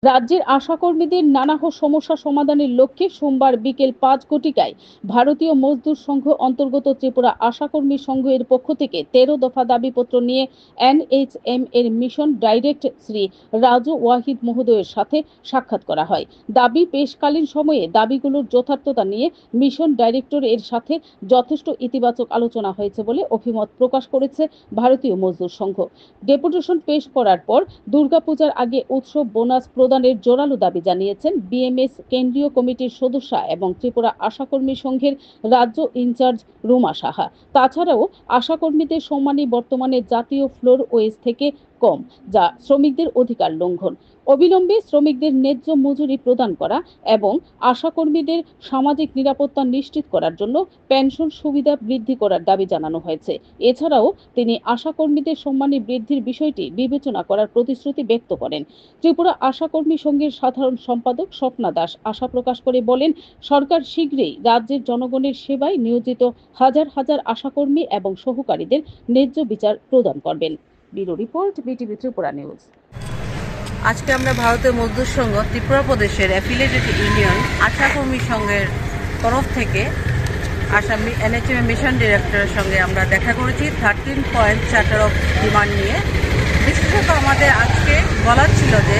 রাজ্যের আশাকর্মীদের নানা সমস্যা সমাধানের লক্ষ্যে সোমবার বিকেল ৫ ঘটিকায় ভারতীয় মজদুর সংঘ অন্তর্গত ত্রিপুরা আশাকর্মী সংঘ এর পক্ষ থেকে ১৩ দফা দাবিপত্র নিয়ে এনএইচএম এর মিশন ডাইরেক্টর শ্রী রাজু ওয়াহিদ মহোদয়ের সাথে সাক্ষাৎ করা হয়। দাবি পেশকালীন সময়ে দাবিগুলোর যথার্থতা নিয়ে মিশন ডাইরেক্টর এর সাথে যথেষ্ট ইতিবাচক আলোচনা হয়েছে বলে অভিমত প্রকাশ করেছে ভারতীয় মজদুর সংঘ। ডেপুটেশন পেশ করার পর দুর্গাপূজার আগে উৎসব বোনাস প্রদানের জোরালো দাবি জানিয়েছেন বিএমএস কেন্দ্রীয় কমিটির সদস্যা এবং ত্রিপুরা আশাকর্মী সংঘের রাজ্য ইনচার্জ রুমা সাহা। তাছাড়াও আশাকর্মীদের সম্মানী বর্তমানে জাতীয় ফ্লোর ওয়েজ থেকে কম, যা শ্রমিকদের অধিকার লঙ্ঘন। অবিলম্বে শ্রমিকদের ন্যায্য মজুরি প্রদান করা এবং আশাকর্মীদের সামাজিক নিরাপত্তা নিশ্চিত করার জন্য পেনশন সুবিধা বৃদ্ধি করার দাবি জানানো হয়েছে। এছাড়াও তিনি আশাকর্মীদের সম্মানী বৃদ্ধির বিষয়টি বিবেচনা করার প্রতিশ্রুতি ব্যক্ত করেন। ত্রিপুরা আশাকর্মী সংঘের সাধারণ সম্পাদক স্বপ্না দাস আশা প্রকাশ করে বলেন, সরকার শীঘ্রই রাজ্যের জনগণের সেবায় নিয়োজিত হাজার হাজার আশাকর্মী এবং সহকারীদের ন্যায্য বিচার প্রদান করবেন। Bureau report, BTV Tripura news. আজকে আমরা ভারতীয় মজদুর সংঘ ত্রিপুরা প্রদেশের অ্যাফিলিয়েটেড ইউনিয়ন আশাকর্মী সংঘের তরফ থেকে আসামি এনএইচএম মিশন ডিরেক্টরের সঙ্গে আমরা দেখা করেছি 13 পয়েন্ট চার্টার অফ ডিমান্ড নিয়ে। বিশেষত আমাদের আজকে বলার ছিল যে